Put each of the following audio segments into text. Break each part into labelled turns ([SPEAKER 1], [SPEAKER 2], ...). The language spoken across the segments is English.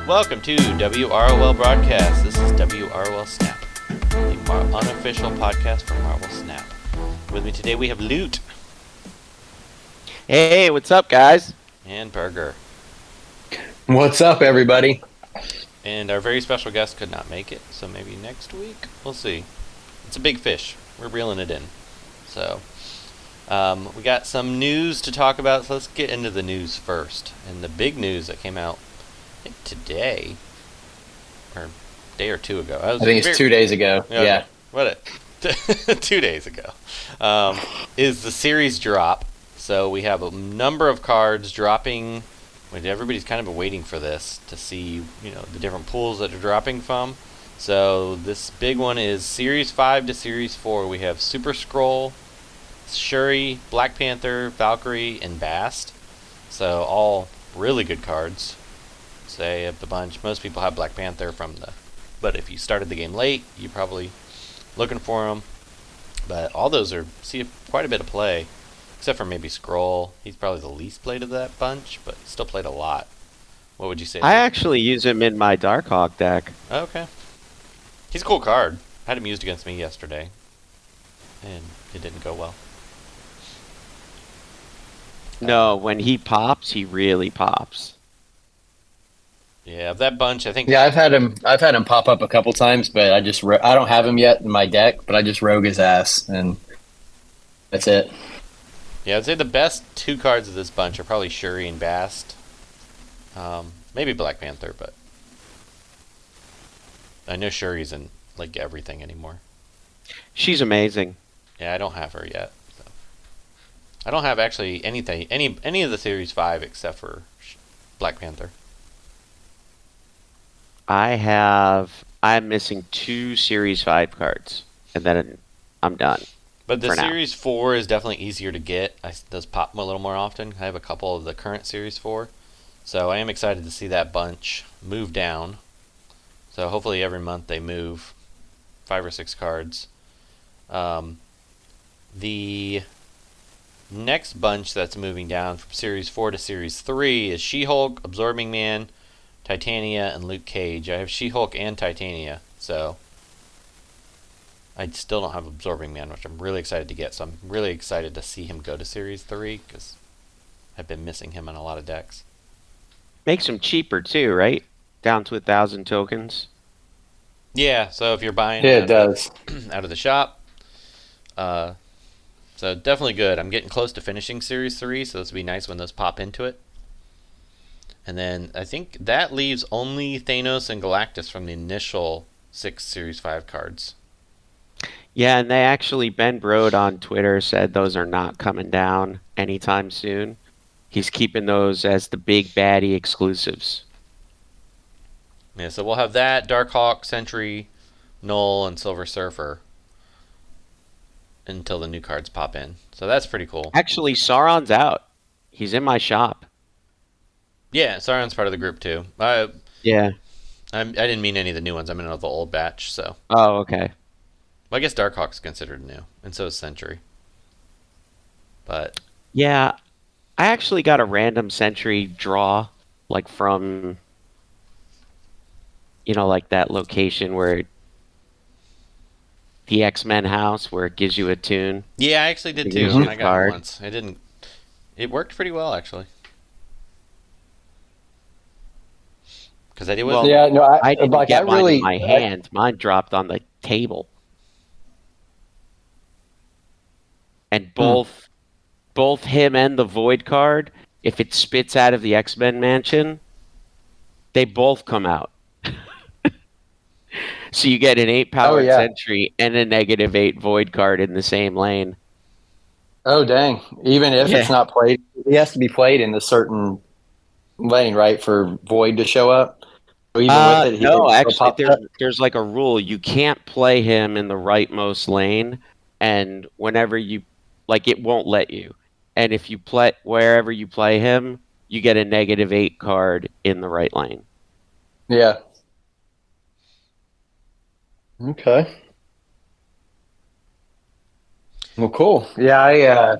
[SPEAKER 1] Welcome to WROL Broadcast. This is WROL SNAP, the unofficial podcast from Marvel Snap. With me today we have Loot
[SPEAKER 2] Hey, what's up, guys?
[SPEAKER 1] and Burger.
[SPEAKER 3] What's up, everybody?
[SPEAKER 1] And our very special guest could not make it, so maybe next week? We'll see. It's a big fish. We're reeling it in. So, we got some news to talk about, so let's get into the news first. And the big news that came out, I think today, or a day or two ago.
[SPEAKER 3] I think it's 2 days ago. Yeah.
[SPEAKER 1] What? 2 days ago. Is the series drop. So we have a number of cards dropping. Everybody's kind of waiting for this to see, the different pools that are dropping from. So this big one is Series 5 to Series 4. We have Super Skrull, Shuri, Black Panther, Valkyrie, and Bast. So all really good cards. Say of the bunch, most people have Black Panther but if you started the game late, you're probably looking for them. But all those see quite a bit of play. Except for maybe Skrull. He's probably the least played of that bunch, but still played a lot. What would you say?
[SPEAKER 2] I actually use him in my Darkhawk deck.
[SPEAKER 1] Okay. He's a cool card. I had him used against me yesterday. And it didn't go well.
[SPEAKER 2] No, when he pops, he really pops.
[SPEAKER 1] Yeah, of that bunch, I think...
[SPEAKER 3] Yeah, I've had him pop up a couple times, but I don't have him yet in my deck, but I just rogue his ass, and that's it.
[SPEAKER 1] Yeah, I'd say the best two cards of this bunch are probably Shuri and Bast. Maybe Black Panther, but I know Shuri's in everything anymore.
[SPEAKER 2] She's amazing.
[SPEAKER 1] Yeah, I don't have her yet. So. I don't have actually any of the Series 5 except for Black Panther.
[SPEAKER 2] I'm missing 2 Series 5 cards, and then I'm done.
[SPEAKER 1] But the Series 4 is definitely easier to get. Those pop a little more often. I have a couple of the current Series 4. So I am excited to see that bunch move down. So hopefully every month they move 5 or 6 cards. The next bunch that's moving down from Series 4 to Series 3 is She-Hulk, Absorbing Man, Titania, and Luke Cage. I have She-Hulk and Titania, so... I still don't have Absorbing Man, which I'm really excited to get. So I'm really excited to see him go to Series 3, because I've been missing him in a lot of decks.
[SPEAKER 2] Makes him cheaper, too, right? Down to 1,000 tokens.
[SPEAKER 1] Yeah, so if you're buying
[SPEAKER 3] it does.
[SPEAKER 1] Out of the shop. So definitely good. I'm getting close to finishing Series 3, so this will be nice when those pop into it. And then I think that leaves only Thanos and Galactus from the initial 6 Series 5 cards.
[SPEAKER 2] Yeah, and they actually, Ben Brode on Twitter said those are not coming down anytime soon. He's keeping those as the big baddie exclusives.
[SPEAKER 1] Yeah, so we'll have that, Darkhawk, Sentry, Null, and Silver Surfer until the new cards pop in. So that's pretty cool.
[SPEAKER 2] Actually, Sauron's out. He's in my shop.
[SPEAKER 1] Yeah, Sauron's part of the group too.
[SPEAKER 2] Yeah.
[SPEAKER 1] I didn't mean any of the new ones. I meant the old batch, so...
[SPEAKER 2] Oh, okay.
[SPEAKER 1] Well, I guess Darkhawk's considered new, and so is Sentry. But...
[SPEAKER 2] Yeah, I actually got a random Sentry draw, from, that location where the X-Men house, where it gives you a tune.
[SPEAKER 1] Yeah, I actually did too. I got it once. It worked pretty well, actually. Because I did with...
[SPEAKER 2] Well,
[SPEAKER 3] yeah, no,
[SPEAKER 2] I didn't get mine in my hand. Mine dropped on the table. And both him and the Void card, if it spits out of the X-Men mansion, they both come out. So you get an 8-powered Sentry and a -8 Void card in the same lane.
[SPEAKER 3] Oh, dang. Even if it's not played, it has to be played in a certain lane, right, for Void to show up? So even with it,
[SPEAKER 2] no, actually, there's a rule. You can't play him in the rightmost lane, and whenever you... it won't let you. And if you play wherever you play him, you get a -8 card in the right lane.
[SPEAKER 3] Yeah. Okay. Well, cool. Yeah,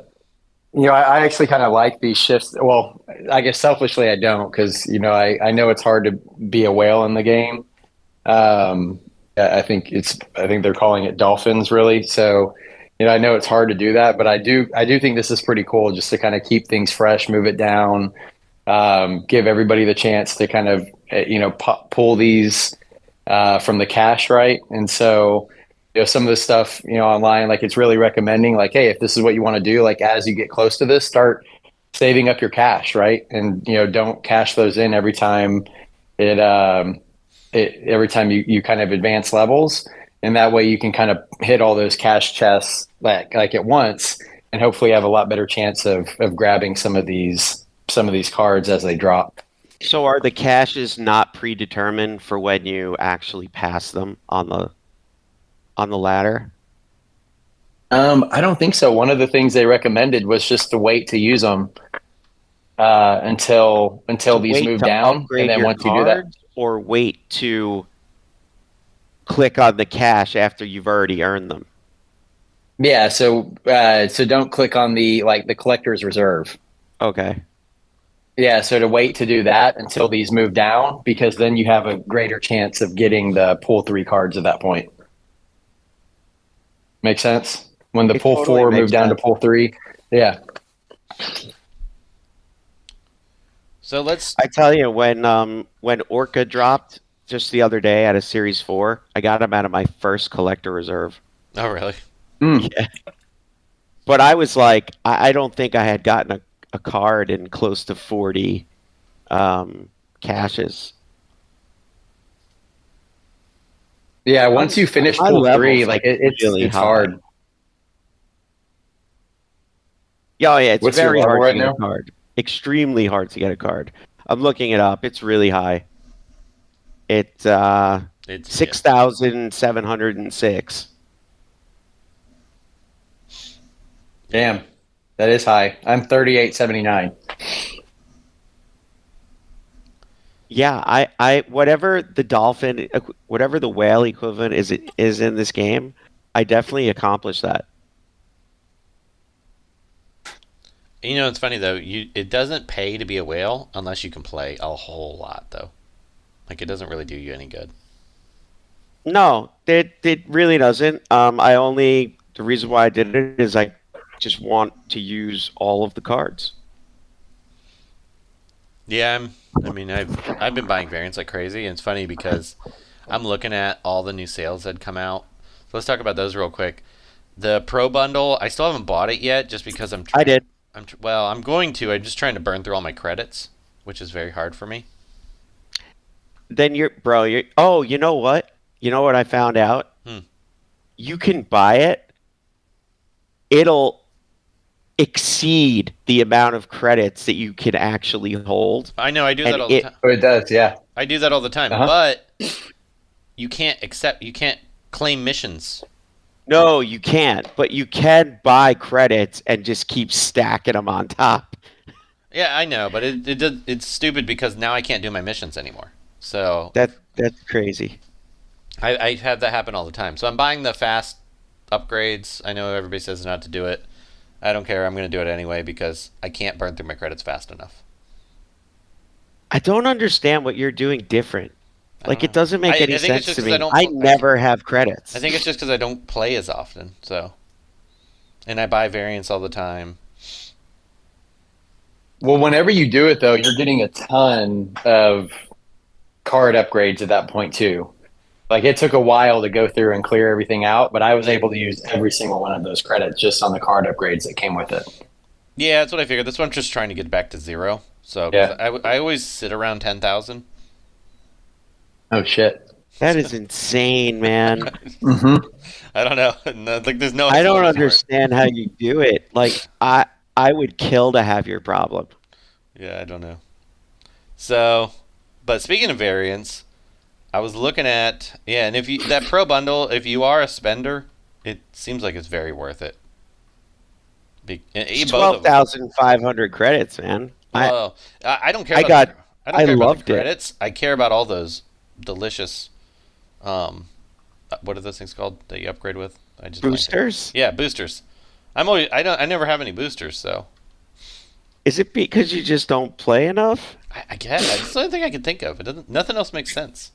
[SPEAKER 3] I actually kind of like these shifts. Well, I guess selfishly I don't because I know it's hard to be a whale in the game. Um, I think they're calling it dolphins really. So, I know it's hard to do that, but I do think this is pretty cool just to kind of keep things fresh, move it down, give everybody the chance to kind of pull these from the cache, right? And so, some of the stuff online, like it's really recommending, like, hey, if this is what you want to do, like as you get close to this, start saving up your cash, right? And don't cash those in it, um, every time you kind of advance levels, and that way you can kind of hit all those cash chests like at once, and hopefully have a lot better chance of grabbing some of these cards as they drop.
[SPEAKER 2] So are the caches not predetermined for when you actually pass them on the ladder?
[SPEAKER 3] I don't think so. One of the things they recommended was just to wait to use them until
[SPEAKER 2] To
[SPEAKER 3] these
[SPEAKER 2] wait
[SPEAKER 3] move
[SPEAKER 2] to
[SPEAKER 3] down, and
[SPEAKER 2] upgrade
[SPEAKER 3] then
[SPEAKER 2] your
[SPEAKER 3] once you do that,
[SPEAKER 2] cards, or wait to click on the cache after you've already earned them?
[SPEAKER 3] yeah. So don't click on the collector's reserve.
[SPEAKER 2] Okay.
[SPEAKER 3] Yeah, so to wait to do that until these move down, because then you have a greater chance of getting the pull three cards at that point. Make sense? When the
[SPEAKER 2] It
[SPEAKER 3] pull
[SPEAKER 2] totally
[SPEAKER 3] four move
[SPEAKER 2] makes
[SPEAKER 3] down to
[SPEAKER 2] sense.
[SPEAKER 3] pull three. Yeah.
[SPEAKER 1] So let's.
[SPEAKER 2] I tell you, when Orca dropped just the other day out of Series 4, I got him out of my first collector reserve.
[SPEAKER 1] Oh, really?
[SPEAKER 3] Mm.
[SPEAKER 2] Yeah. But I was like, I don't think I had gotten a card in close to 40 caches.
[SPEAKER 3] Yeah, once you finish
[SPEAKER 2] My
[SPEAKER 3] pull three,
[SPEAKER 2] level's
[SPEAKER 3] like
[SPEAKER 2] like
[SPEAKER 3] it's
[SPEAKER 2] really
[SPEAKER 3] it's
[SPEAKER 2] high.
[SPEAKER 3] hard.
[SPEAKER 2] Yeah, oh, yeah, it's
[SPEAKER 3] What's your
[SPEAKER 2] very
[SPEAKER 3] level
[SPEAKER 2] hard to
[SPEAKER 3] right
[SPEAKER 2] get a
[SPEAKER 3] now?
[SPEAKER 2] card. Extremely hard to get a card. I'm looking it up. It's really high. It's
[SPEAKER 1] It's yeah.
[SPEAKER 2] 6,706.
[SPEAKER 3] Damn, that is high. I'm 3879.
[SPEAKER 2] Yeah, I whatever the dolphin, whatever the whale equivalent is in this game, I definitely accomplished that.
[SPEAKER 1] It's funny though. It doesn't pay to be a whale unless you can play a whole lot though. Like it doesn't really do you any good.
[SPEAKER 2] No, it really doesn't. The reason why I did it is I just want to use all of the cards.
[SPEAKER 1] Yeah, I've been buying variants like crazy, and it's funny because I'm looking at all the new sales that come out. So let's talk about those real quick. The Pro Bundle, I still haven't bought it yet, just because
[SPEAKER 2] I did.
[SPEAKER 1] I'm going to. I'm just trying to burn through all my credits, which is very hard for me.
[SPEAKER 2] Then oh, you know what? You know what I found out?
[SPEAKER 1] Hmm.
[SPEAKER 2] You can buy it. It'll exceed the amount of credits that you can actually hold.
[SPEAKER 1] I know I do
[SPEAKER 2] And
[SPEAKER 1] that all the time.
[SPEAKER 3] Oh, it does, yeah.
[SPEAKER 1] I do that all the time,
[SPEAKER 3] Uh-huh.
[SPEAKER 1] but you can't claim missions.
[SPEAKER 2] No, you can't, but you can buy credits and just keep stacking them on top.
[SPEAKER 1] Yeah, I know, but it's stupid because now I can't do my missions anymore. So
[SPEAKER 2] That's crazy.
[SPEAKER 1] I have that happen all the time. So I'm buying the fast upgrades. I know everybody says not to do it. I don't care. I'm going to do it anyway because I can't burn through my credits fast enough.
[SPEAKER 2] I don't understand what you're doing different.
[SPEAKER 1] I
[SPEAKER 2] Like,
[SPEAKER 1] don't
[SPEAKER 2] it
[SPEAKER 1] know.
[SPEAKER 2] doesn't make any
[SPEAKER 1] I think it's
[SPEAKER 2] sense
[SPEAKER 1] just
[SPEAKER 2] to
[SPEAKER 1] 'cause
[SPEAKER 2] me.
[SPEAKER 1] I don't.
[SPEAKER 2] I never have credits.
[SPEAKER 1] I think it's just because I don't play as often. So, and I buy variants all the time.
[SPEAKER 3] Well, whenever you do it though, you're getting a ton of card upgrades at that point too. Like it took a while to go through and clear everything out, but I was able to use every single one of those credits just on the card upgrades that came with it.
[SPEAKER 1] Yeah, that's what I figured. That's why I'm just trying to get back to zero. So, 'cause
[SPEAKER 3] Yeah.
[SPEAKER 1] I always sit around 10,000.
[SPEAKER 3] Oh shit.
[SPEAKER 2] That is insane, man.
[SPEAKER 3] Mm-hmm.
[SPEAKER 1] I don't know. No, like, there's no
[SPEAKER 2] I don't
[SPEAKER 1] explanation for it.
[SPEAKER 2] understand how you do it. Like, I would kill to have your problem.
[SPEAKER 1] Yeah, I don't know. So, but speaking of variants, I was looking at and if you that pro bundle, if you are a spender, it seems like it's very worth it.
[SPEAKER 2] It's
[SPEAKER 1] Both of them.
[SPEAKER 2] 12,500 credits, man.
[SPEAKER 1] Well, I don't care.
[SPEAKER 2] I
[SPEAKER 1] About
[SPEAKER 2] got-
[SPEAKER 1] I don't
[SPEAKER 2] I
[SPEAKER 1] care about
[SPEAKER 2] loved
[SPEAKER 1] the
[SPEAKER 2] it.
[SPEAKER 1] credits. I care about all those delicious. What are those things called that you upgrade with? I just blanked it.
[SPEAKER 2] Boosters?
[SPEAKER 1] Yeah, boosters. I never have any boosters, so
[SPEAKER 2] Is it because you just don't play enough?
[SPEAKER 1] I guess that's the only thing I can think of. It doesn't. Nothing else makes sense.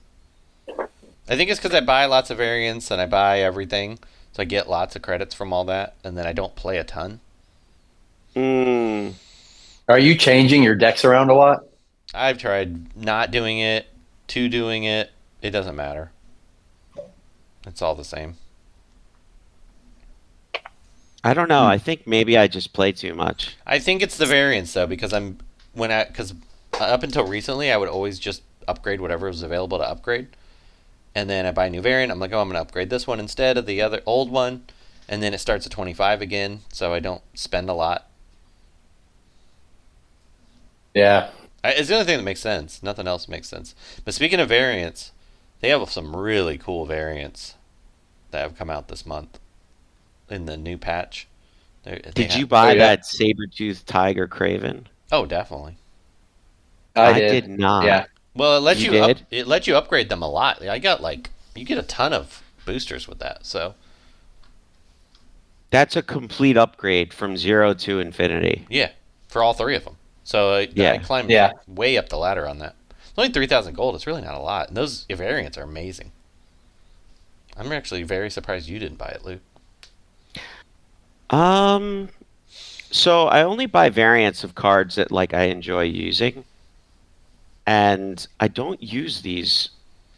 [SPEAKER 1] I think it's because I buy lots of variants and I buy everything, so I get lots of credits from all that, and then I don't play a ton.
[SPEAKER 2] Hmm.
[SPEAKER 3] Are you changing your decks around a lot?
[SPEAKER 1] I've tried not doing it, to doing it. It doesn't matter. It's all the same.
[SPEAKER 2] I don't know.
[SPEAKER 3] Hmm.
[SPEAKER 2] I think maybe I just play too much.
[SPEAKER 1] I think it's the variants though, because because up until recently I would always just upgrade whatever was available to upgrade, and then I buy a new variant. I'm like, oh, I'm gonna upgrade this one instead of the other old one, and then it starts at 25 again, so I don't spend a lot.
[SPEAKER 3] Yeah.
[SPEAKER 1] It's the only thing that makes sense. Nothing else makes sense. But speaking of variants, they have some really cool variants that have come out this month in the new patch.
[SPEAKER 2] Did you
[SPEAKER 3] Oh
[SPEAKER 2] buy
[SPEAKER 3] yeah,
[SPEAKER 2] that saber-toothed tiger Craven?
[SPEAKER 1] Oh, definitely.
[SPEAKER 3] I
[SPEAKER 2] I
[SPEAKER 3] did.
[SPEAKER 2] did not.
[SPEAKER 3] Yeah.
[SPEAKER 1] Well,
[SPEAKER 2] You did?
[SPEAKER 1] it lets you upgrade them a lot. I got like you get a ton of boosters with that. So
[SPEAKER 2] That's a complete upgrade from 0 to infinity.
[SPEAKER 1] yeah, for all three of them. So I
[SPEAKER 2] Yeah.
[SPEAKER 1] climbed
[SPEAKER 3] Yeah.
[SPEAKER 1] way up the ladder on that. It's only 3,000 gold. It's really not a lot. And those variants are amazing. I'm actually very surprised you didn't buy it, Luke.
[SPEAKER 2] Um, so I only buy variants of cards that like I enjoy using, and I don't use these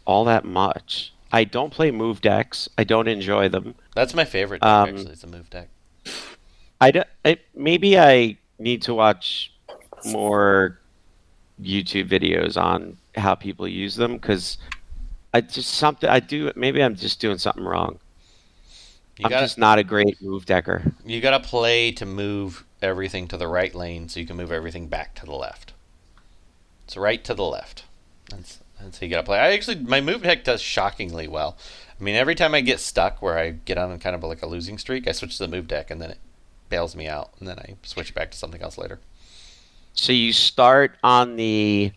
[SPEAKER 2] all that much. I don't play move decks. I don't enjoy them.
[SPEAKER 1] That's my favorite deck
[SPEAKER 2] Um,
[SPEAKER 1] actually. It's a move deck.
[SPEAKER 2] maybe I need to watch more YouTube videos on how people use them because I just something I do. Maybe I'm just doing something wrong.
[SPEAKER 1] You
[SPEAKER 2] I'm
[SPEAKER 1] got
[SPEAKER 2] just not a great move decker.
[SPEAKER 1] you got to play to move everything to the right lane, so you can move everything back to the left. It's right to the left. That's how you got to play. I actually my move deck does shockingly well. I mean, every time I get stuck where I get on kind of like a losing streak, I switch to the move deck, and then it bails me out, and then I switch back to something else later.
[SPEAKER 2] So you start on the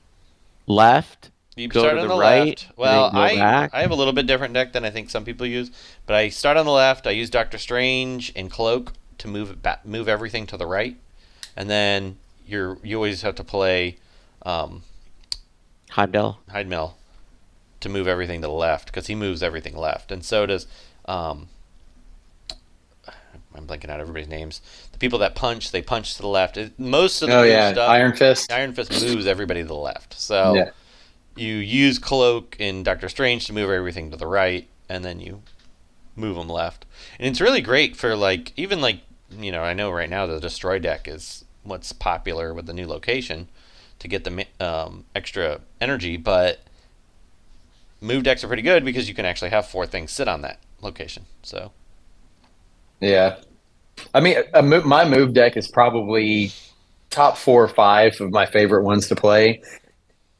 [SPEAKER 2] left,
[SPEAKER 1] You
[SPEAKER 2] go
[SPEAKER 1] start
[SPEAKER 2] to
[SPEAKER 1] on
[SPEAKER 2] the
[SPEAKER 1] the
[SPEAKER 2] right,
[SPEAKER 1] left.
[SPEAKER 2] and then
[SPEAKER 1] Well,
[SPEAKER 2] go back.
[SPEAKER 1] I have a little bit different deck than I think some people use, but I start on the left. I use Doctor Strange and Cloak to move everything to the right, and then you always have to play um,
[SPEAKER 2] Heimdall.
[SPEAKER 1] Heidmel to move everything to the left because he moves everything left, and so does um, I'm blanking out everybody's names. The people that punch, they punch to the left. Most of the
[SPEAKER 3] Oh
[SPEAKER 1] move
[SPEAKER 3] yeah,
[SPEAKER 1] stuff,
[SPEAKER 3] Iron Fist.
[SPEAKER 1] Iron Fist moves everybody to the left. So
[SPEAKER 3] Yeah.
[SPEAKER 1] you use Cloak in Doctor Strange to move everything to the right, and then you move them left. And it's really great for like even like I know right now the Destroy deck is what's popular with the new location to get the extra energy, but move decks are pretty good because you can actually have four things sit on that location. So
[SPEAKER 3] Yeah. I mean, my move deck is probably top 4 or 5 of my favorite ones to play.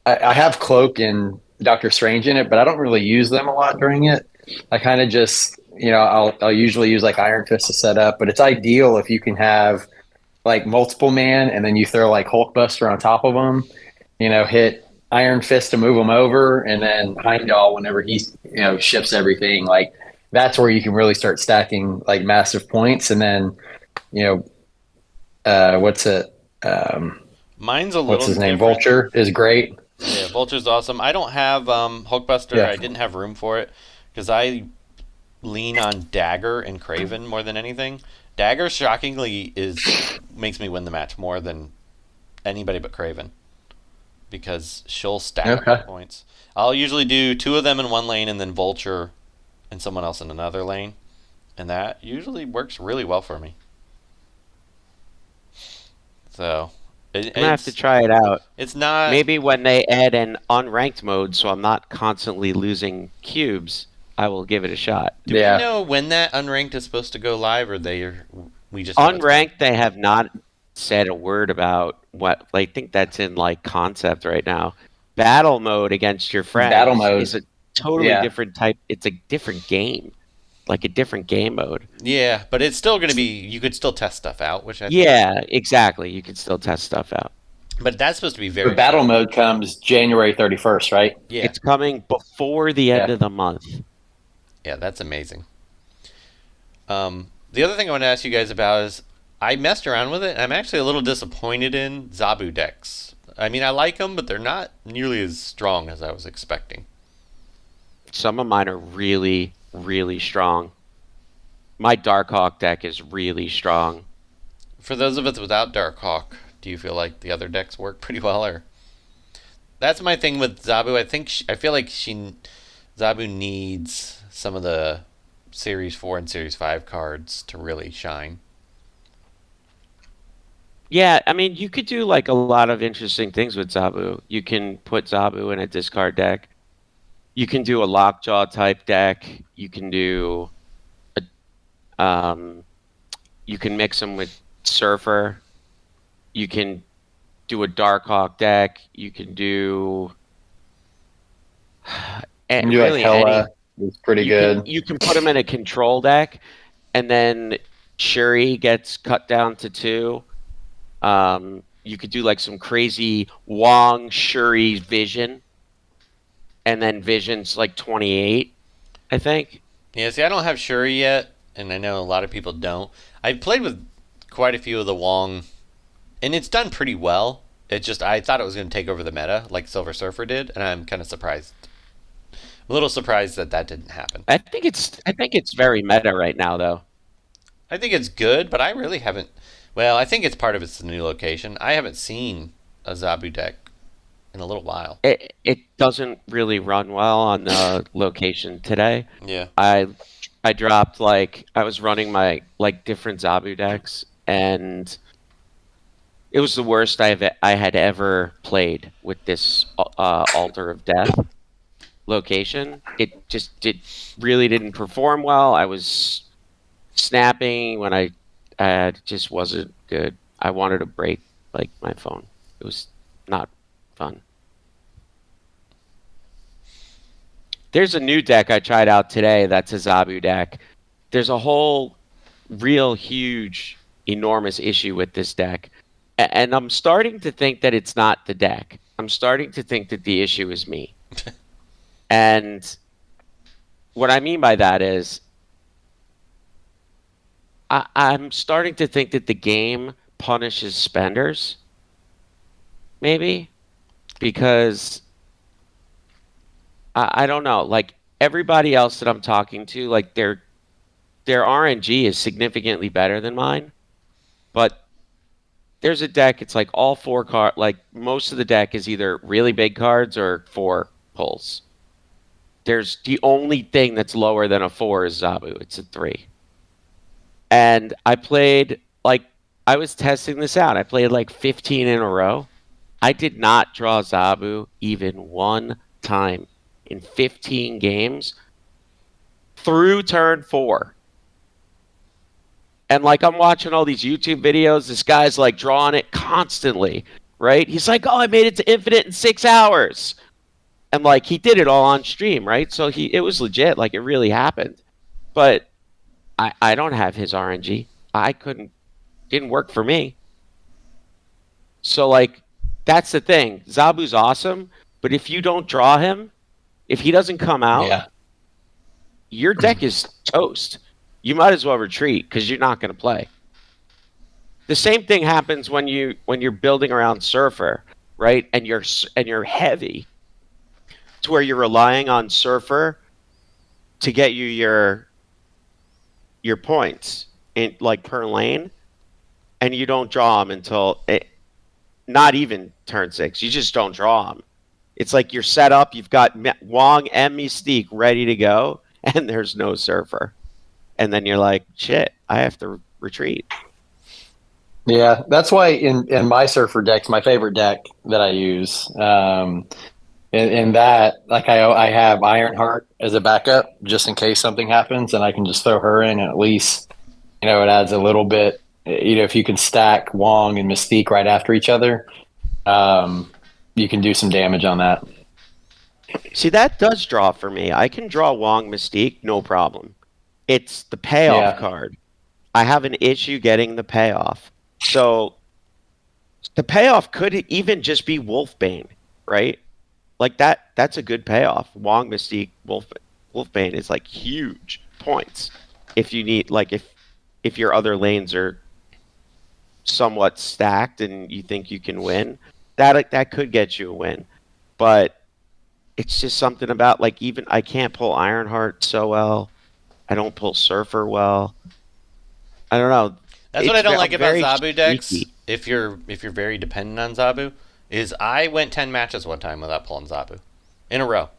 [SPEAKER 3] I have Cloak and Doctor Strange in it, but I don't really use them a lot during it. I kind of just, I'll usually use like Iron Fist to set up, but it's ideal if you can have like multiple man and then you throw like Hulkbuster on top of them, hit Iron Fist to move them over, and then Heimdall whenever he, shifts everything. Like that's where you can really start stacking like massive points, and then you know, what's it?
[SPEAKER 1] mine's a
[SPEAKER 3] What's
[SPEAKER 1] little
[SPEAKER 3] his name?
[SPEAKER 1] different.
[SPEAKER 3] Vulture is great.
[SPEAKER 1] Yeah, Vulture's awesome. I don't have Hulkbuster.
[SPEAKER 3] Yeah.
[SPEAKER 1] I didn't have room for it because I lean on Dagger and Craven more than anything. Dagger shockingly is makes me win the match more than anybody but Craven because she'll stack
[SPEAKER 3] Okay.
[SPEAKER 1] points. I'll usually do two of them in one lane and then Vulture and someone else in another lane, and that usually works really well for me. So
[SPEAKER 2] I'm gonna have to try it out.
[SPEAKER 1] it's not
[SPEAKER 2] Maybe when they add an unranked mode, so I'm not constantly losing cubes, I will give it a shot.
[SPEAKER 1] Do we
[SPEAKER 3] Yeah.
[SPEAKER 1] know when that unranked is supposed to go live, or we just know it's
[SPEAKER 2] Unranked, they have not said a word about what. I think that's in like concept right now. Battle mode against your
[SPEAKER 3] Battle
[SPEAKER 2] friends
[SPEAKER 3] mode.
[SPEAKER 2] is a totally
[SPEAKER 3] Yeah.
[SPEAKER 2] different type. It's a different game, like a different game mode.
[SPEAKER 1] Yeah, but it's still going to be. You could still test stuff out, which I think.
[SPEAKER 2] Yeah, exactly. You can still test stuff out.
[SPEAKER 1] But that's supposed to be very
[SPEAKER 3] The battle
[SPEAKER 1] fun.
[SPEAKER 3] mode comes January 31st, right?
[SPEAKER 1] Yeah,
[SPEAKER 2] It's coming before the end
[SPEAKER 3] Yeah.
[SPEAKER 2] of the month.
[SPEAKER 1] yeah, that's amazing. The other thing I want to ask you guys about is I messed around with it. I'm actually a little disappointed in Zabu decks. I mean, I like them, but they're not nearly as strong as I was expecting.
[SPEAKER 2] Some of mine are really, really strong. My Darkhawk deck is really strong.
[SPEAKER 1] For those of us without Darkhawk, do you feel like the other decks work pretty well, or that's my thing with Zabu? I feel like Zabu needs some of the Series 4 and Series 5 cards to really shine.
[SPEAKER 2] Yeah, I mean, you could do like a lot of interesting things with Zabu. You can put Zabu in a discard deck. You can do a Lockjaw type deck. You can do a, you can mix them with Surfer. You can do a Darkhawk deck. You can do
[SPEAKER 3] You can do like
[SPEAKER 2] really any.
[SPEAKER 3] Hella. It's pretty good.
[SPEAKER 2] You can put them in a control deck, and then Shuri gets cut down to 2. You could do like some crazy Wong Shuri Vision, and then Vision's like 28, I think.
[SPEAKER 1] Yeah, see, I don't have Shuri yet, and I know a lot of people don't. I've played with quite a few of the Wong, and it's done pretty well. It's just I thought it was going to take over the meta like Silver Surfer did, and I'm kind of surprised. A little surprised that that didn't happen.
[SPEAKER 2] I think it's very meta right now though.
[SPEAKER 1] I think it's good, but I really haven't. Well, I think it's part of its new location. I haven't seen a Zabu deck in a little while.
[SPEAKER 2] It doesn't really run well on the location today.
[SPEAKER 1] Yeah.
[SPEAKER 2] I dropped like I was running my like different Zabu decks, and it was the worst I had ever played with this Altar of Death location. It really didn't perform well. I was snapping when I just wasn't good. I wanted to break like my phone. It was not fun. There's a new deck I tried out today that's a Zabu deck. There's a whole real huge enormous issue with this deck. And I'm starting to think that it's not the deck. I'm starting to think that the issue is me. And what I mean by that is I'm starting to think that the game punishes spenders, maybe, because I don't know. Like everybody else that I'm talking to, like their RNG is significantly better than mine. But there's a deck. It's like all 4 card. Like most of the deck is either really big cards or 4 pulls. There's the only thing that's lower than a 4 is Zabu. It's a 3. And I was testing this out. I played like 15 in a row. I did not draw Zabu even one time in 15 games through turn 4. And like I'm watching all these YouTube videos, this guy's like drawing it constantly, right? He's like, "Oh, I made it to infinite in 6 hours." And like he did it all on stream, right? So it was legit, like it really happened. But I don't have his RNG. Didn't work for me. So like that's the thing. Zabu's awesome, but if you don't draw him, if he doesn't come out,
[SPEAKER 3] Yeah.
[SPEAKER 2] your deck is toast. You might as well retreat because you're not going to play. The same thing happens when you're building around Surfer, right? And you're heavy to where you're relying on Surfer to get you your points in like per lane, and you don't draw them until not even turn 6. You just don't draw them. It's like you're set up. You've got Wong and Mystique ready to go, and there's no Surfer. And then you're like, shit, I have to retreat.
[SPEAKER 3] Yeah, that's why in my Surfer deck's my favorite deck that I use. In that, like I have Ironheart as a backup just in case something happens, and I can just throw her in, and at least it adds a little bit. If you can stack Wong and Mystique right after each other, you can do some damage on that.
[SPEAKER 2] See, that does draw for me. I can draw Wong Mystique, no problem. It's the payoff card. I have an issue getting the payoff. So the payoff could even just be Wolfbane, right? Like that's a good payoff. Wong Mystique Wolfbane is like huge points. If you need if your other lanes are somewhat stacked and you think you can win, that could get you a win. But it's just something about like even I can't pull Ironheart so well. I don't pull Surfer well. I don't know.
[SPEAKER 1] That's what I don't like
[SPEAKER 2] I'm
[SPEAKER 1] about
[SPEAKER 2] very
[SPEAKER 1] Zabu decks.
[SPEAKER 2] streaky.
[SPEAKER 1] If you're very dependent on Zabu, is I went 10 matches one time without pulling Zabu in a row.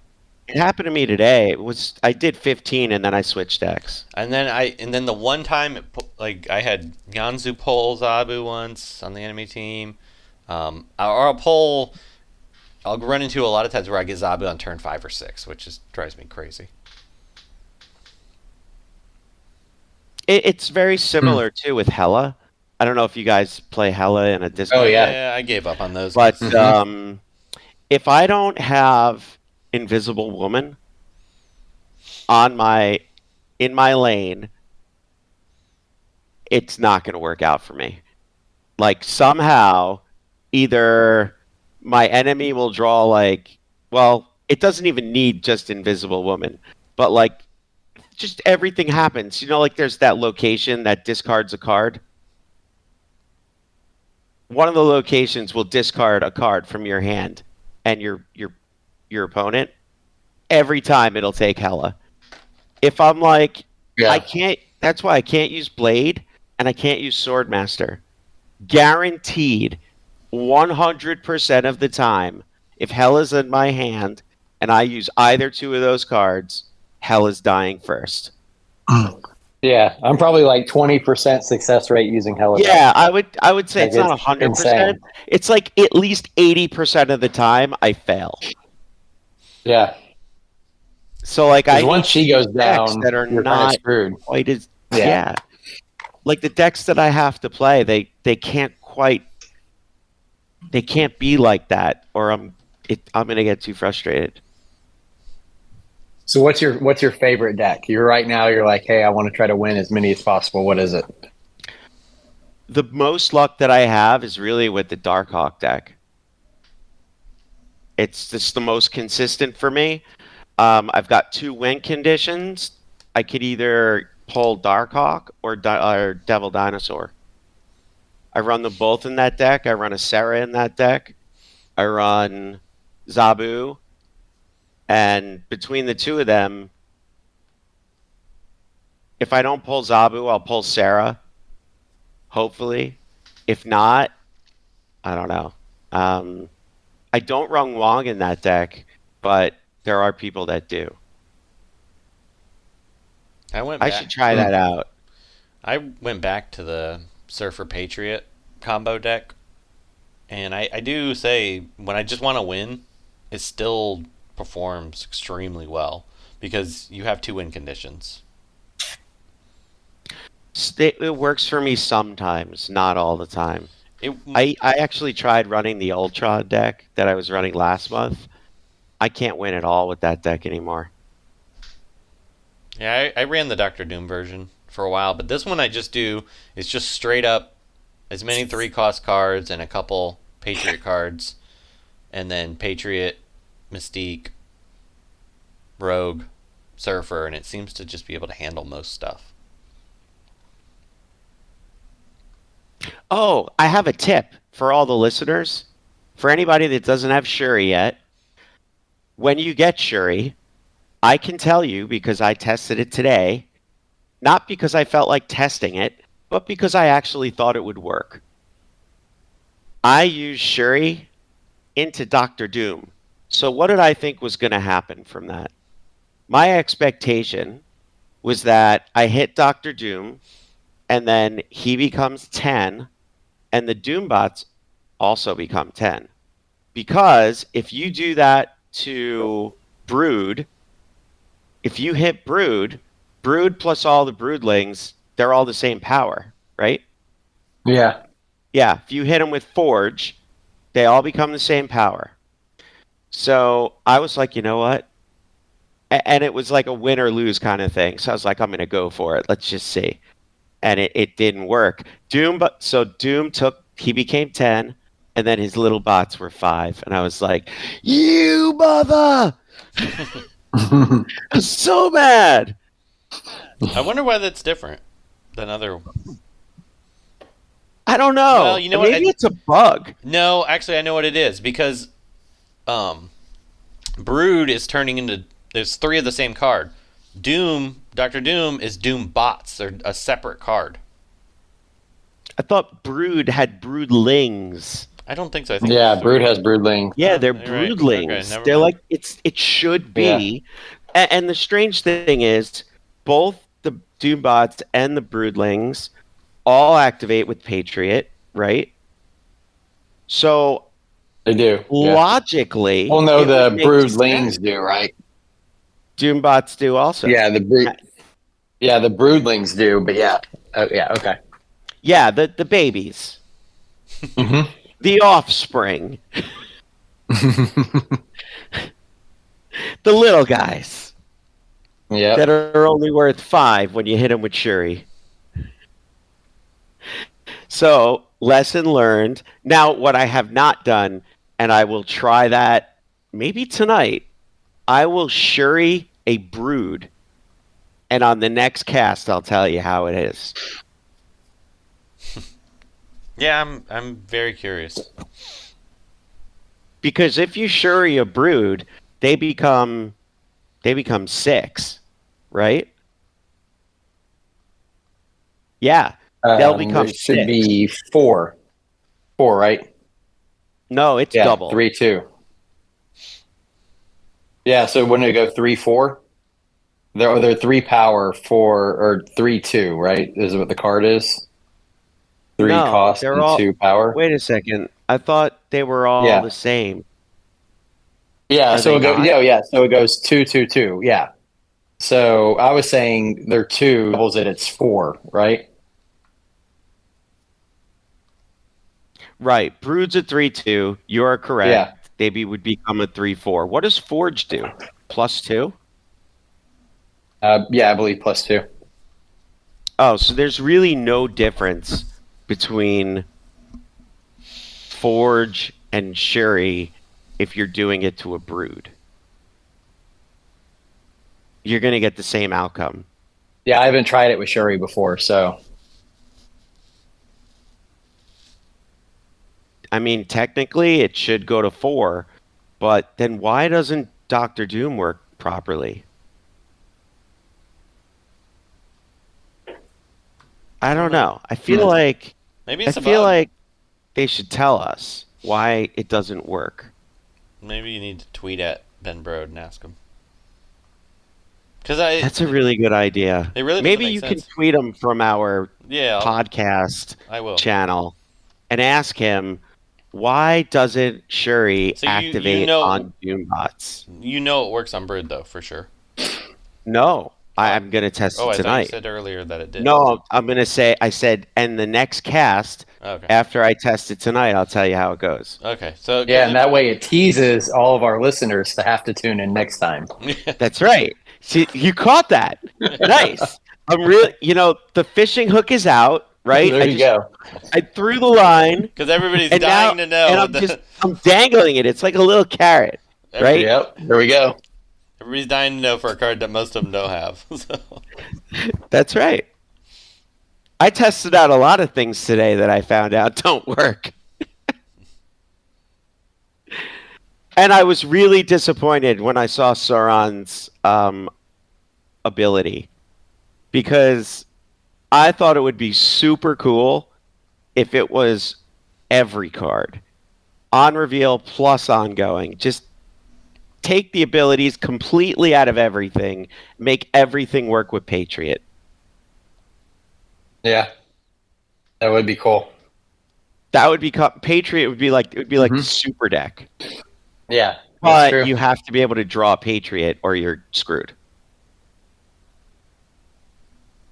[SPEAKER 2] It happened to me today. I did 15 and then I switched decks.
[SPEAKER 1] And then the one time like I had Yanzu pull Zabu once on the enemy team, or I'll run into a lot of times where I get Zabu on turn 5 or 6, which just drives me crazy.
[SPEAKER 2] It's very similar too with Hela. I don't know if you guys play Hela in a
[SPEAKER 3] Oh,
[SPEAKER 2] Discord,
[SPEAKER 3] yeah.
[SPEAKER 1] I gave up on those.
[SPEAKER 2] but
[SPEAKER 3] Mhm.
[SPEAKER 2] if I don't have Invisible Woman on in my lane, it's not going to work out for me. Like somehow, either my enemy will draw well, it doesn't even need just Invisible Woman, but like just everything happens. You know, like there's that location that discards a card. One of the locations will discard a card from your hand and your opponent. Every time it'll take Hela. If I'm like, I
[SPEAKER 3] Yeah.
[SPEAKER 2] can't. That's why I can't use Blade and I can't use Swordmaster. Guaranteed, 100% of the time, if Hela's in my hand and I use either two of those cards, Hela's dying first.
[SPEAKER 3] Yeah. I'm probably like 20% success rate using Hella.
[SPEAKER 2] Yeah, I would say
[SPEAKER 3] Like,
[SPEAKER 2] it's not
[SPEAKER 3] it's
[SPEAKER 2] 100%.
[SPEAKER 3] insane.
[SPEAKER 2] It's like at least 80% of the time I fail.
[SPEAKER 3] Yeah.
[SPEAKER 2] So like I
[SPEAKER 3] Because once she goes
[SPEAKER 2] decks
[SPEAKER 3] down,
[SPEAKER 2] that are
[SPEAKER 3] you're kind of
[SPEAKER 2] not
[SPEAKER 3] screwed.
[SPEAKER 2] quite as
[SPEAKER 3] Yeah.
[SPEAKER 2] like the decks that I have to play, they can't be like that, or I'm gonna get too frustrated.
[SPEAKER 3] So what's your favorite deck? You're right now. You're like, hey, I want to try to win as many as possible. What is it?
[SPEAKER 2] The most luck that I have is really with the Darkhawk deck. It's just the most consistent for me. I've got two win conditions. I could either pull Darkhawk or Devil Dinosaur. I run them both in that deck. I run a Serra in that deck. I run Zabu. And between the two of them, if I don't pull Zabu, I'll pull Serra. Hopefully. If not, I don't know. I don't run Wong in that deck, but there are people that do. I should try that out.
[SPEAKER 1] I went back to the Surfer Patriot combo deck, and I do say when I just want to win, it still performs extremely well because you have two win conditions.
[SPEAKER 2] It works for me sometimes, not all the time. I actually tried running the Ultra deck that I was running last month. I can't win at all with that deck anymore.
[SPEAKER 1] Yeah, I ran the Doctor Doom version for a while, but this one I just do is just straight up as many 3-cost cards and a couple Patriot cards, and then Patriot, Mystique, Rogue, Surfer, and it seems to just be able to handle most stuff.
[SPEAKER 2] Oh, I have a tip for all the listeners. For anybody that doesn't have Shuri yet, when you get Shuri, I can tell you because I tested it today, not because I felt like testing it, but because I actually thought it would work. I used Shuri into Doctor Doom. So what did I think was going to happen from that? My expectation was that I hit Doctor Doom, and then he becomes 10, and the Doombots also become 10. Because if you do that to Brood, if you hit Brood plus all the Broodlings, they're all the same power, right?
[SPEAKER 3] Yeah.
[SPEAKER 2] Yeah, if you hit them with Forge, they all become the same power. So I was like, you know what? And it was like a win or lose kind of thing. So I was like, I'm going to go for it. Let's just see. And it didn't work. Doom he became 10, and then his little bots were 5. And I was like, you mother! I'm so mad.
[SPEAKER 1] I wonder why that's different than other.
[SPEAKER 2] I don't know.
[SPEAKER 1] Well, you know what?
[SPEAKER 2] Maybe it's a bug.
[SPEAKER 1] No, actually, I know what it is because Brood is turning into. There's 3 of the same card. Doctor Doom is Doom bots. They're a separate card.
[SPEAKER 2] I thought Brood had broodlings.
[SPEAKER 1] I don't think so. I think
[SPEAKER 3] Yeah,
[SPEAKER 1] there's
[SPEAKER 3] Brood
[SPEAKER 1] 3.
[SPEAKER 3] has broodling.
[SPEAKER 2] Yeah, they're
[SPEAKER 1] you're right.
[SPEAKER 2] broodlings.
[SPEAKER 1] Okay, never
[SPEAKER 2] They're
[SPEAKER 1] mind.
[SPEAKER 2] like it should be. And the strange thing is, both the Doombots and the broodlings all activate with Patriot, right? So
[SPEAKER 3] They do. Yeah.
[SPEAKER 2] logically,
[SPEAKER 3] Well, no,
[SPEAKER 2] it would
[SPEAKER 3] the
[SPEAKER 2] make
[SPEAKER 3] broodlings
[SPEAKER 2] sense.
[SPEAKER 3] do, right?
[SPEAKER 2] Doombots do also.
[SPEAKER 3] Yeah, the broodlings do, but yeah. Oh, yeah, okay.
[SPEAKER 2] Yeah, the babies,
[SPEAKER 3] Mm-hmm.
[SPEAKER 2] the offspring, the little guys
[SPEAKER 3] Yeah.
[SPEAKER 2] that are only worth 5 when you hit them with Shuri. So, lesson learned. Now, what I have not done, and I will try that maybe tonight, I will Shuri a brood, and on the next cast, I'll tell you how it is.
[SPEAKER 1] Yeah, I'm very curious.
[SPEAKER 2] Because if you Shuri a brood, they become 6, right? Yeah, they'll become
[SPEAKER 3] There should
[SPEAKER 2] 6.
[SPEAKER 3] be 4. 4, right?
[SPEAKER 2] No, it's
[SPEAKER 3] Yeah,
[SPEAKER 2] double.
[SPEAKER 3] 3, 2. Yeah, so wouldn't it go 3, 4? They're 3 power, 4, or 3, 2, right? Is what the card is? 3
[SPEAKER 2] No,
[SPEAKER 3] cost
[SPEAKER 2] they're
[SPEAKER 3] and
[SPEAKER 2] all.
[SPEAKER 3] 2 power.
[SPEAKER 2] Wait a second. I thought they were all
[SPEAKER 3] Yeah.
[SPEAKER 2] the same.
[SPEAKER 3] Yeah,
[SPEAKER 2] Are
[SPEAKER 3] so
[SPEAKER 2] they
[SPEAKER 3] it goes.
[SPEAKER 2] not?
[SPEAKER 3] Yeah. So it goes 2, 2, 2. Yeah. So I was saying they're 2 doubles it. It's 4, right?
[SPEAKER 2] Right. Brood's a 3/2. You are correct.
[SPEAKER 3] Yeah.
[SPEAKER 2] They would become a 3/4. What does Forge do? +2?
[SPEAKER 3] Yeah, I believe +2.
[SPEAKER 2] Oh, so there's really no difference between Forge and Shuri if you're doing it to a brood. You're going to get the same outcome.
[SPEAKER 3] Yeah, I haven't tried it with Shuri before, so
[SPEAKER 2] I mean, technically it should go to 4, but then why doesn't Doctor Doom work properly? I don't know. I feel like
[SPEAKER 1] Maybe
[SPEAKER 2] I
[SPEAKER 1] it's a
[SPEAKER 2] feel
[SPEAKER 1] bug.
[SPEAKER 2] like they should tell us why it doesn't work.
[SPEAKER 1] Maybe you need to tweet at Ben Brode and ask him. Because
[SPEAKER 2] That's a really good idea.
[SPEAKER 1] It really doesn't
[SPEAKER 2] Maybe
[SPEAKER 1] make
[SPEAKER 2] you
[SPEAKER 1] sense.
[SPEAKER 2] can tweet him from our
[SPEAKER 1] Yeah,
[SPEAKER 2] podcast
[SPEAKER 1] I will.
[SPEAKER 2] channel and ask him why doesn't Shuri
[SPEAKER 1] So you
[SPEAKER 2] activate
[SPEAKER 1] know-
[SPEAKER 2] on Doombots?
[SPEAKER 1] You know it works on Brood though, for sure.
[SPEAKER 2] No, I'm going to test
[SPEAKER 1] Oh,
[SPEAKER 2] it
[SPEAKER 1] I thought you
[SPEAKER 2] tonight.
[SPEAKER 1] said earlier that it did.
[SPEAKER 2] No, I'm going to say, I said, and the next cast,
[SPEAKER 1] Okay.
[SPEAKER 2] after I test it tonight, I'll tell you how it goes.
[SPEAKER 1] Okay. So
[SPEAKER 3] yeah, and that way it teases all of our listeners to have to tune in next time.
[SPEAKER 2] That's right. See, you caught that. Nice. I'm really, the fishing hook is out, right?
[SPEAKER 3] There you go.
[SPEAKER 2] I threw the line.
[SPEAKER 1] Because everybody's
[SPEAKER 2] And
[SPEAKER 1] dying
[SPEAKER 2] now-
[SPEAKER 1] to know.
[SPEAKER 2] And I'm dangling it. It's like a little carrot, right?
[SPEAKER 3] Yep. There we go.
[SPEAKER 1] Everybody's dying to know for a card that most of them don't have. So.
[SPEAKER 2] That's right. I tested out a lot of things today that I found out don't work. And I was really disappointed when I saw Sauron's ability, because I thought it would be super cool if it was every card. On reveal plus ongoing. Just take the abilities completely out of everything, make everything work with Patriot.
[SPEAKER 3] Yeah. That would be cool.
[SPEAKER 2] That would be Patriot would be like the super deck.
[SPEAKER 3] Yeah. That's
[SPEAKER 2] But
[SPEAKER 3] true.
[SPEAKER 2] you have to be able to draw Patriot or you're screwed.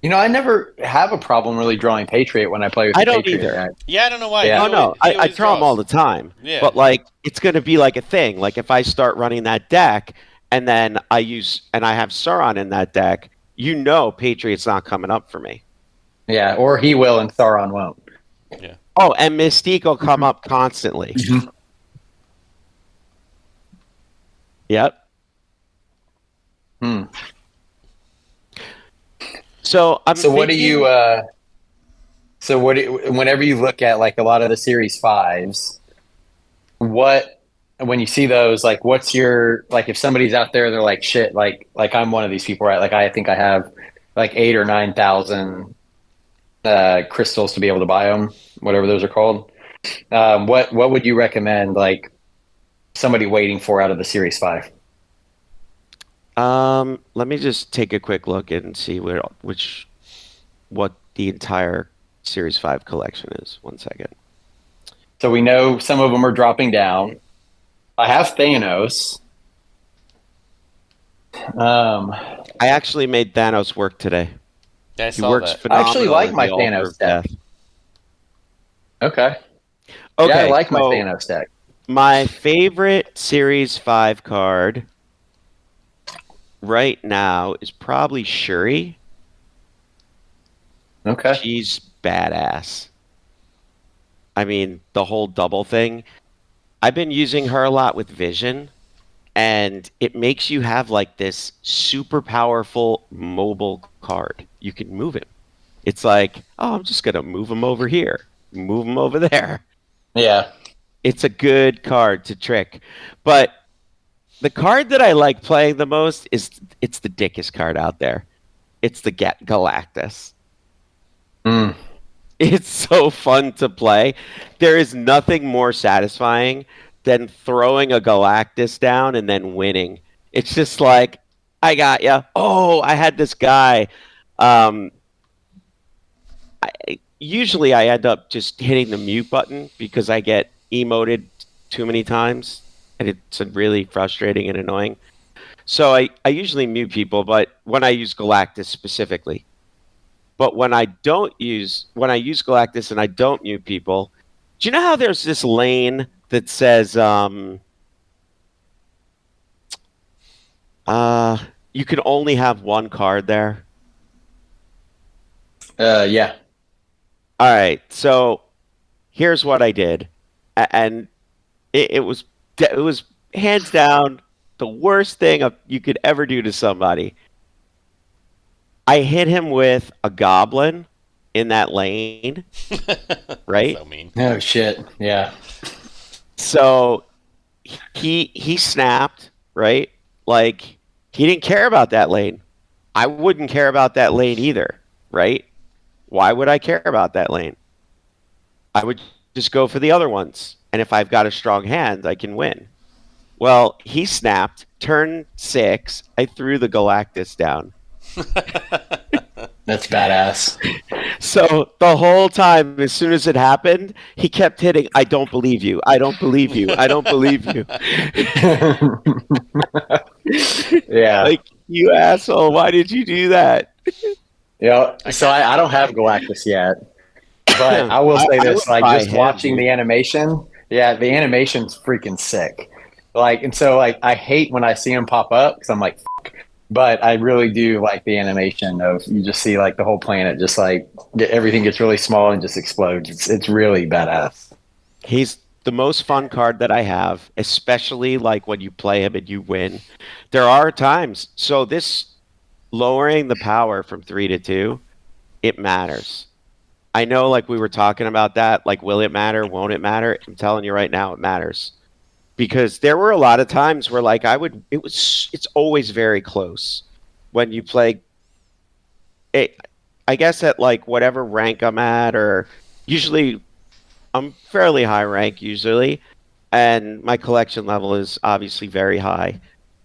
[SPEAKER 3] I never have a problem really drawing Patriot when I play with
[SPEAKER 2] I
[SPEAKER 3] the
[SPEAKER 2] don't
[SPEAKER 3] Patriot.
[SPEAKER 2] either.
[SPEAKER 3] Guy.
[SPEAKER 1] Yeah, I don't know why.
[SPEAKER 3] Yeah.
[SPEAKER 2] Oh no,
[SPEAKER 1] He
[SPEAKER 2] I
[SPEAKER 1] always
[SPEAKER 2] draw them all the
[SPEAKER 1] draws.
[SPEAKER 2] time.
[SPEAKER 1] Yeah.
[SPEAKER 2] But it's going to be like a thing. Like if I start running that deck and then I have Sauron in that deck, Patriot's not coming up for me.
[SPEAKER 3] Yeah, or he will and Sauron won't.
[SPEAKER 1] Yeah.
[SPEAKER 2] Oh, and Mystique will come up constantly. Yep.
[SPEAKER 3] Hmm.
[SPEAKER 2] So I'm
[SPEAKER 3] So what do
[SPEAKER 2] thinking-
[SPEAKER 3] you So whenever you look at like a lot of the Series 5s, what when you see those, like what's your like if somebody's out there, they're like shit, like I'm one of these people, right? Like I think I have like 8 or 9 thousand crystals to be able to buy them, whatever those are called. What would you recommend like somebody waiting for out of the Series 5?
[SPEAKER 2] Let me just take a quick look and see what the entire Series 5 collection is. One second.
[SPEAKER 3] So we know some of them are dropping down. I have Thanos. Um,
[SPEAKER 2] I actually made Thanos work today.
[SPEAKER 1] Yeah, I
[SPEAKER 2] He
[SPEAKER 1] saw
[SPEAKER 2] works
[SPEAKER 1] that.
[SPEAKER 3] I actually
[SPEAKER 2] phenomenal
[SPEAKER 3] like
[SPEAKER 2] in
[SPEAKER 3] my
[SPEAKER 2] the Altar
[SPEAKER 3] Thanos
[SPEAKER 2] of
[SPEAKER 3] deck.
[SPEAKER 2] Death.
[SPEAKER 3] Okay. Yeah, I
[SPEAKER 2] Okay,
[SPEAKER 3] like my
[SPEAKER 2] so
[SPEAKER 3] Thanos deck.
[SPEAKER 2] my favorite Series 5 card right now is probably Shuri.
[SPEAKER 3] Okay.
[SPEAKER 2] She's badass. I mean, the whole double thing. I've been using her a lot with Vision, and it makes you have like this super powerful mobile card. You can move him. It's like, oh, I'm just going to move him over here, move him over there.
[SPEAKER 3] Yeah.
[SPEAKER 2] It's a good card to trick. But the card that I like playing the most is it's the dickest card out there. It's the Galactus.
[SPEAKER 3] Mm.
[SPEAKER 2] It's so fun to play. There is nothing more satisfying than throwing a Galactus down and then winning. It's just like, I got ya. Oh, I had this guy. Um, Usually I end up just hitting the mute button because I get emoted too many times, and it's really frustrating and annoying. So I usually mute people, but when I use Galactus specifically. But when I use Galactus and I don't mute people, do you know how there's this lane that says you can only have one card there?
[SPEAKER 3] Yeah.
[SPEAKER 2] All right, so here's what I did, and it was hands down the worst thing you could ever do to somebody. I hit him with a goblin in that lane,
[SPEAKER 1] That's
[SPEAKER 2] right?
[SPEAKER 1] so mean.
[SPEAKER 3] Oh shit. Yeah.
[SPEAKER 2] So he snapped, right? Like he didn't care about that lane. I wouldn't care about that lane either, right? Why would I care about that lane? I would just go for the other ones. And if I've got a strong hand, I can win. Well, he snapped. Turn 6, I threw the Galactus down.
[SPEAKER 3] That's badass.
[SPEAKER 2] So the whole time, as soon as it happened, he kept hitting, I don't believe you. I don't believe you. I don't believe you.
[SPEAKER 3] Yeah.
[SPEAKER 2] Like, you asshole, why did you do that?
[SPEAKER 3] Yeah. So I don't have Galactus yet, but I will say
[SPEAKER 2] I
[SPEAKER 3] this,
[SPEAKER 2] would
[SPEAKER 3] like
[SPEAKER 2] buy
[SPEAKER 3] just
[SPEAKER 2] him,
[SPEAKER 3] watching
[SPEAKER 2] dude.
[SPEAKER 3] the animation, yeah, the animation's freaking sick. Like, and so like I hate when I see him pop up because I'm like, but I really do like the animation of you just see like the whole planet just like everything gets really small and just explodes. It's really badass.
[SPEAKER 2] He's the most fun card that I have, especially like when you play him and you win. There are times. So this lowering the power from 3 to 2, it matters. I know like we were talking about that, like will it matter, won't it matter? I'm telling you right now it matters. Because there were a lot of times where like it's always very close when you play it. I guess at like whatever rank I'm at, or usually I'm fairly high rank usually, and my collection level is obviously very high.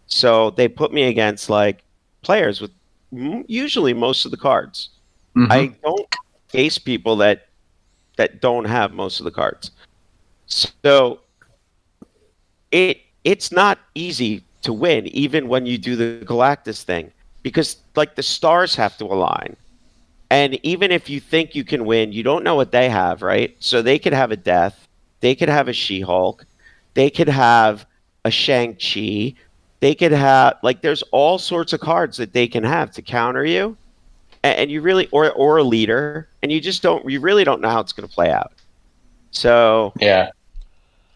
[SPEAKER 2] So they put me against like players with usually most of the cards.
[SPEAKER 3] Hmm.
[SPEAKER 2] I don't face people that don't have most of the cards. So it's not easy to win even when you do the Galactus thing because like the stars have to align. And even if you think you can win, you don't know what they have, right? So they could have a Death, they could have a She-Hulk, they could have a Shang-Chi, they could have like there's all sorts of cards that they can have to counter you. And you really or a leader, and you really don't know how it's going to play out. So
[SPEAKER 3] Yeah.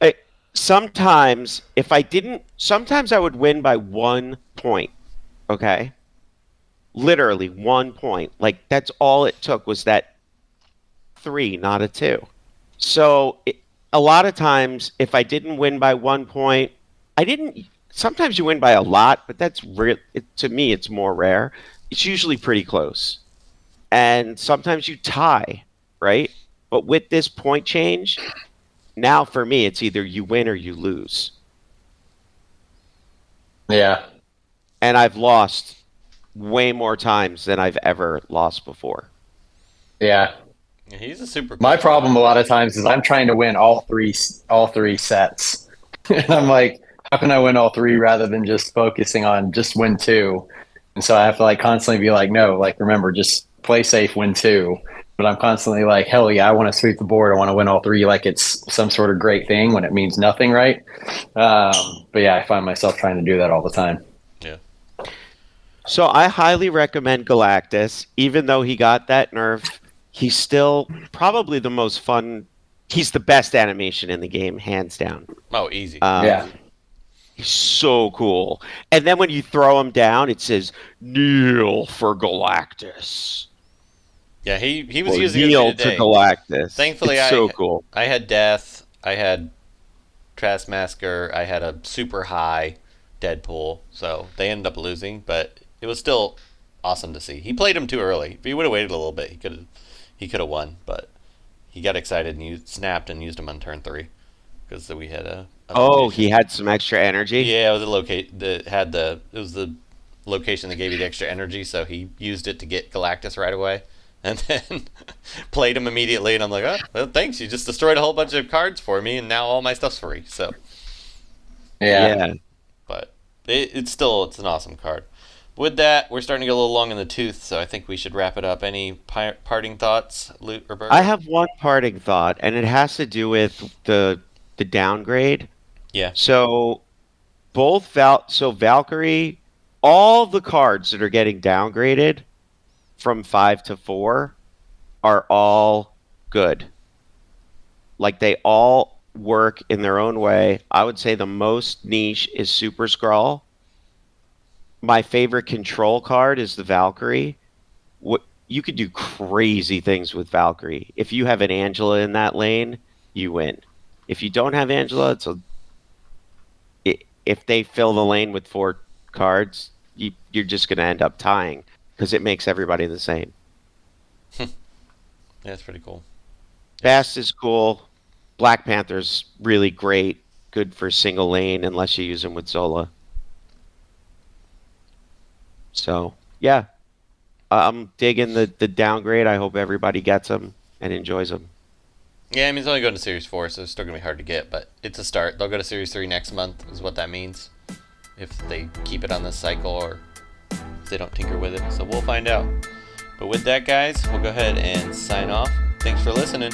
[SPEAKER 2] I, sometimes I would win by 1 point, okay? Literally 1 point. Like that's all it took was that 3, not a 2. So a lot of times, if I didn't win by 1 point, I didn't. Sometimes you win by a lot, but that's real. To me, it's more rare. It's usually pretty close, and sometimes you tie, right? But with this point change, now for me, it's either you win or you lose.
[SPEAKER 3] Yeah.
[SPEAKER 2] And I've lost way more times than I've ever lost before.
[SPEAKER 3] Yeah.
[SPEAKER 1] Yeah, he's a super.
[SPEAKER 3] My
[SPEAKER 1] cool
[SPEAKER 3] problem a lot of times is I'm trying to win all three sets, and I'm like, how can I win all three rather than just focusing on just win two? And so I have to like constantly be like, no, like remember, just play safe, win two. But I'm constantly like, hell yeah, I want to sweep the board. I want to win all three, like it's some sort of great thing when it means nothing, right? But yeah, I find myself trying to do that all the time.
[SPEAKER 1] Yeah.
[SPEAKER 2] So I highly recommend Galactus, even though he got that nerf. He's still probably the most fun. He's the best animation in the game, hands down.
[SPEAKER 1] Oh, easy.
[SPEAKER 3] Yeah.
[SPEAKER 2] He's so cool. And then when you throw him down, it says, kneel for Galactus.
[SPEAKER 1] Yeah, he was
[SPEAKER 2] Well,
[SPEAKER 1] using it
[SPEAKER 2] kneel
[SPEAKER 1] today.
[SPEAKER 2] to Galactus.
[SPEAKER 1] Thankfully,
[SPEAKER 2] it's so cool.
[SPEAKER 1] I had Death, I had Taskmaster, I had a super high Deadpool, so they ended up losing, but it was still awesome to see. He played him too early. If he would have waited a little bit, he could have won, but he got excited and snapped and used him on turn 3 because we had a
[SPEAKER 2] He had some extra energy.
[SPEAKER 1] Yeah, it was it was the location that gave you the extra energy, so he used it to get Galactus right away, and then played him immediately. And I'm like, oh, well, thanks, you just destroyed a whole bunch of cards for me, and now all my stuff's free. So
[SPEAKER 3] Yeah.
[SPEAKER 1] but it's an awesome card. With that, we're starting to get a little long in the tooth, so I think we should wrap it up. Any parting thoughts, Roberto?
[SPEAKER 2] I have one parting thought, and it has to do with the downgrade.
[SPEAKER 1] Yeah.
[SPEAKER 2] So Valkyrie, all the cards that are getting downgraded from 5 to 4 are all good. Like they all work in their own way. I would say the most niche is Super Skrull. My favorite control card is the Valkyrie. You could do crazy things with Valkyrie. If you have an Angela in that lane, you win. If you don't have Angela, if they fill the lane with 4 cards, you're just going to end up tying because it makes everybody the same.
[SPEAKER 1] Yeah, that's pretty cool.
[SPEAKER 2] Bast is cool. Black Panther's really great. Good for single lane unless you use him with Zola. So, yeah. I'm digging the downgrade. I hope everybody gets them and enjoys them.
[SPEAKER 1] Yeah, I mean, it's only going to Series 4, so it's still going to be hard to get, but it's a start. They'll go to Series 3 next month, is what that means. If they keep it on this cycle or if they don't tinker with it. So we'll find out. But with that, guys, we'll go ahead and sign off. Thanks for listening.